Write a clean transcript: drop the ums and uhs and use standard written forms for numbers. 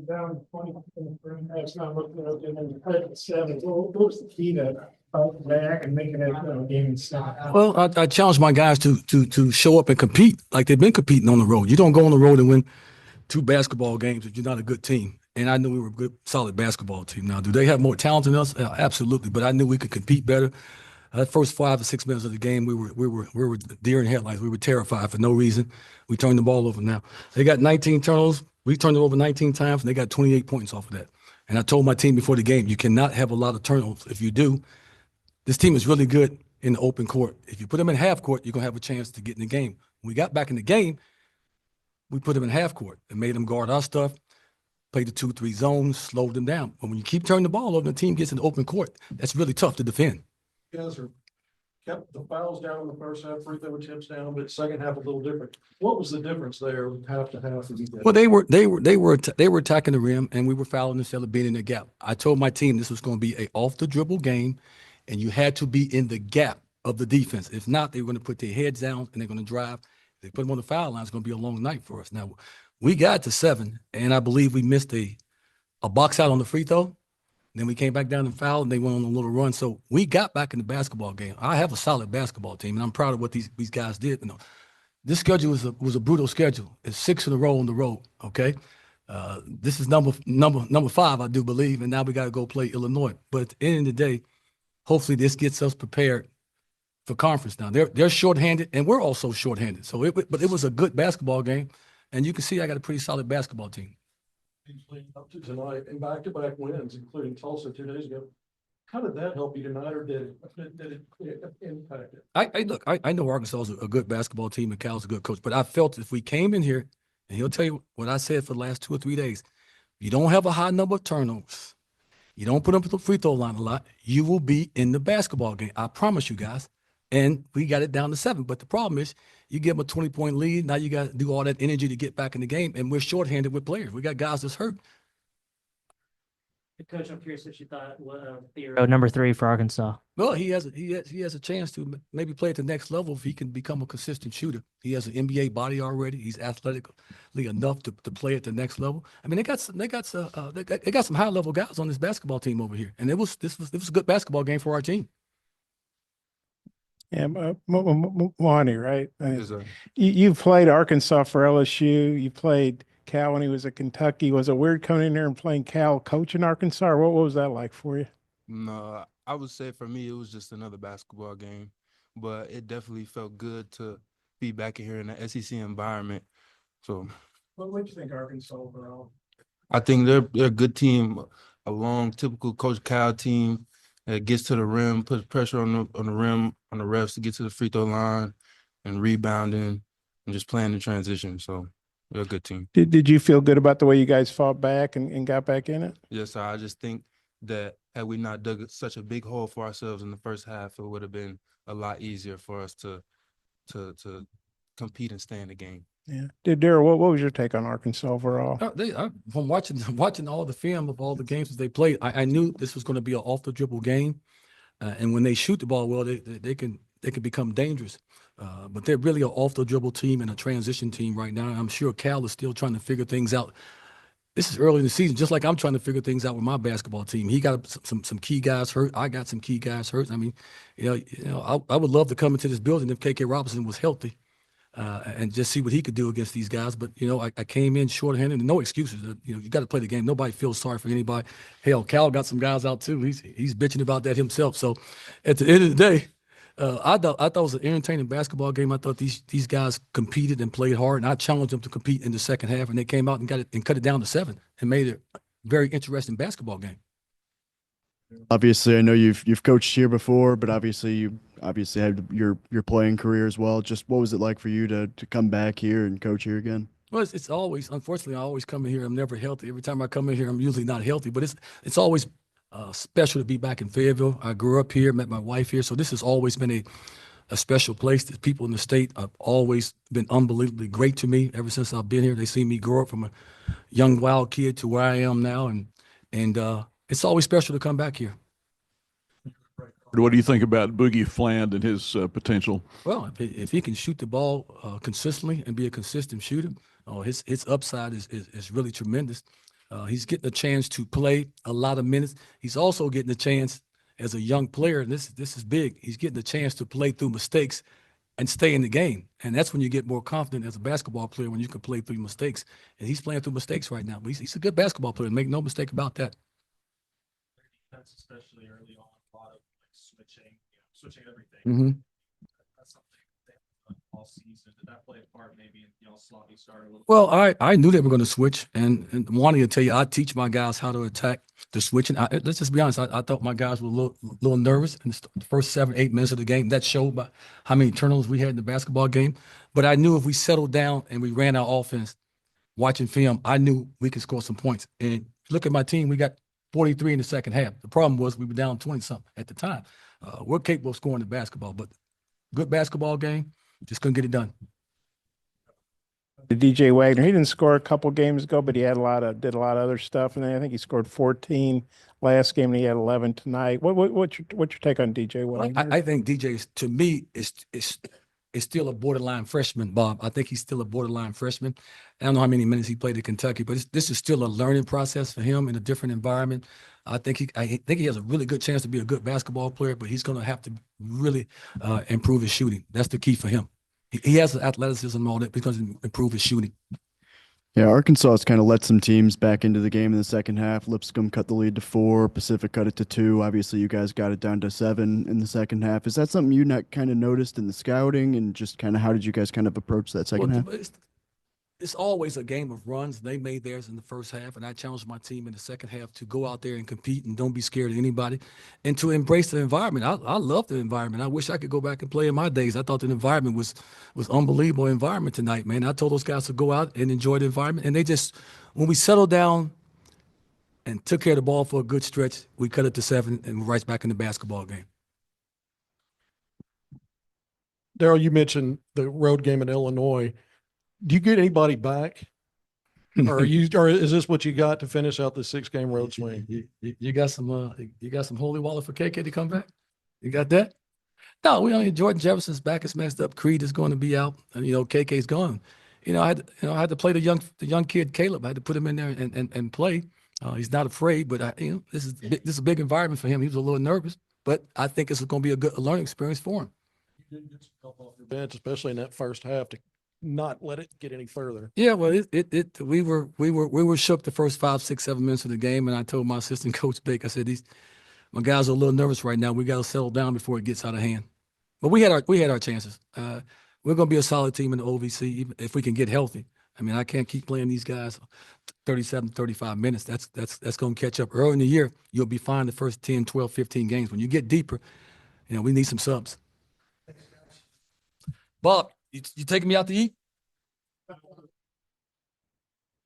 Down 20 in the first half, not looking at it, and then cut it to 7. What was the key to fight back and making that game stop? Well, I challenge my guys to show up and compete like they've been competing on the road. You don't go on the road and win 2 basketball games if you're not a good team. And I knew we were a good, solid basketball team. Now, do they have more talent than us? Absolutely. But I knew we could compete better. That first 5 or 6 minutes of the game, we were deer in headlights. We were terrified for no reason. We turned the ball over. Now they got 19 turnovers. We turned it over 19 times, and they got 28 points off of that. And I told my team before the game, you cannot have a lot of turnovers. If you do, this team is really good in the open court. If you put them in half court, you're gonna have a chance to get in the game. When we got back in the game, we put them in half court and made them guard our stuff. Played the 2-3 zones, slowed them down. But when you keep turning the ball over, the team gets in the open court. That's really tough to defend. You guys are kept the fouls down in the first half, free throw attempts down, but second half a little different. What was the difference there, half to half? Well, they were attacking the rim, and we were fouling instead of being in the gap. I told my team this was going to be a off the dribble game, and you had to be in the gap of the defense. If not, they were going to put their heads down and they're going to drive. If they put them on the foul line, it's going to be a long night for us. Now, we got to 7, and I believe we missed a box out on the free throw. Then we came back down and fouled, and they went on a little run. So we got back in the basketball game. I have a solid basketball team, and I'm proud of what these guys did. You know, this schedule was a brutal schedule. It's 6 in a row on the road. Okay, this is number 5, I do believe, and now we got to go play Illinois. But at the end of the day, hopefully this gets us prepared for conference. Now they're shorthanded, and we're also shorthanded. So but it was a good basketball game, and you can see I got a pretty solid basketball team. Up to tonight and back-to-back wins, including Tulsa 2 days ago. How did that help you tonight, or did it impact it? I know Arkansas is a good basketball team and Cal's a good coach, but I felt if we came in here, and he'll tell you what I said for the last 2 or 3 days, you don't have a high number of turnovers, you don't put up the free throw line a lot, you will be in the basketball game. I promise you guys. And we got it down to 7. But the problem is you give them a 20-point lead. Now you got to do all that energy to get back in the game. And we're shorthanded with players. We got guys that's hurt. Coach, I'm curious if you thought Theo number 3 for Arkansas. Well, he has a chance to maybe play at the next level if he can become a consistent shooter. He has an NBA body already. He's athletically enough to play at the next level. I mean, they got some high level guys on this basketball team over here. And this was a good basketball game for our team. Yeah, Mwani, right? Yes, sir. You played Arkansas for LSU. You played Cal when he was at Kentucky. Was it weird coming in there and playing Cal, coaching Arkansas? Or what was that like for you? No, I would say for me, it was just another basketball game, but it definitely felt good to be back in here in the SEC environment. So, What would you think Arkansas overall? I think they're a good team, a long, typical Coach Cal team that gets to the rim, puts pressure on the rim, on the refs to get to the free throw line, and rebounding, and just playing the transition. So they're a good team. Did you feel good about the way you guys fought back and got back in it? Yes, sir. I just think that had we not dug such a big hole for ourselves in the first half, it would have been a lot easier for us to compete and stay in the game. Yeah. Darrell, what was your take on Arkansas overall? From watching all the film of all the games that they played, I knew this was going to be an off the dribble game, and when they shoot the ball well, they can become dangerous. But they're really an off the dribble team and a transition team right now. I'm sure Cal is still trying to figure things out. This is early in the season, just like I'm trying to figure things out with my basketball team. He got some key guys hurt. I got some key guys hurt. I mean, I would love to come into this building if KK Robinson was healthy. And just see what he could do against these guys. But, I came in shorthanded and no excuses. You got to play the game. Nobody feels sorry for anybody. Hell, Cal got some guys out too. He's bitching about that himself. So at the end of the day, I thought it was an entertaining basketball game. I thought these guys competed and played hard, and I challenged them to compete in the second half, and they came out and got it and cut it down to 7 and made it a very interesting basketball game. Obviously, I know you've coached here before, but obviously you had your playing career as well. Just what was it like for you to come back here and coach here again? Well, it's always, unfortunately, I always come in here. I'm never healthy. Every time I come in here, I'm usually not healthy. But it's always special to be back in Fayetteville. I grew up here, met my wife here, so this has always been a special place. The people in the state have always been unbelievably great to me ever since I've been here. They see me grow up from a young wild kid to where I am now, and it's always special to come back here. What do you think about Boogie Fland and his potential? Well, if he can shoot the ball consistently and be a consistent shooter, His upside is really tremendous. He's getting a chance to play a lot of minutes. He's also getting a chance as a young player, and this is big. He's getting a chance to play through mistakes and stay in the game. And that's when you get more confident as a basketball player, when you can play through mistakes. And he's playing through mistakes right now. But he's a good basketball player. Make no mistake about that. Defense, especially early on, a lot of like switching everything. Mm-hmm. That's something they have done all season. Did that play a part maybe in sloppy start a little? Well, I knew they were going to switch, and Mwani will tell you, I teach my guys how to attack the switching. Let's just be honest. I thought my guys were a little nervous in the first 7-8 minutes of the game. That showed by how many turnovers we had in the basketball game. But I knew if we settled down and we ran our offense, watching film, I knew we could score some points. And look at my team, we got 43 in the second half. The problem was we were down 20-something at the time. We're capable of scoring the basketball, but good basketball game, just couldn't get it done. The DJ Wagner, he didn't score a couple games ago, but he had did a lot of other stuff. And then I think he scored 14 last game, and he had 11 tonight. What's your take on DJ Wagner? I think DJ, to me, is still a borderline freshman, Bob. I think he's still a borderline freshman. I don't know how many minutes he played at Kentucky, but this is still a learning process for him in a different environment. I think he has a really good chance to be a good basketball player, but he's going to have to really improve his shooting. That's the key for him. He has the athleticism and all that because he improve his shooting. Yeah, Arkansas has kind of let some teams back into the game in the second half. Lipscomb cut the lead to 4, Pacific cut it to 2. Obviously, you guys got it down to 7 in the second half. Is that something you not kind of noticed in the scouting, and just kind of how did you guys kind of approach that second half? It's always a game of runs. They made theirs in the first half, and I challenged my team in the second half to go out there and compete and don't be scared of anybody and to embrace the environment. I love the environment. I wish I could go back and play in my days. I thought the environment was unbelievable environment tonight, man. I told those guys to go out and enjoy the environment, and they just, when we settled down and took care of the ball for a good stretch, we cut it to 7 and we're right back in the basketball game. Darrell, you mentioned the road game in Illinois. Do you get anybody back? Or is this what you got to finish out the 6-game road swing? You got some holy water for KK to come back? You got that? No, we only Jordan Jefferson's back is messed up. Creed is going to be out, and KK's gone. I had to play the young kid Caleb. I had to put him in there and play. He's not afraid, but this is a big environment for him. He was a little nervous, but I think it's going to be a learning experience for him. You did get some help off your bench, especially in that first half, to not let it get any further. Yeah, well, we were shook the first 5, 6, 7 minutes of the game, and I told my assistant coach Bake, I said, my guys are a little nervous right now. We got to settle down before it gets out of hand. But we had our chances. We're going to be a solid team in the OVC even if we can get healthy. I mean, I can't keep playing these guys 37, 35 minutes. That's going to catch up. Early in the year, you'll be fine the first 10, 12, 15 games. When you get deeper, we need some subs. Bob, you taking me out to eat?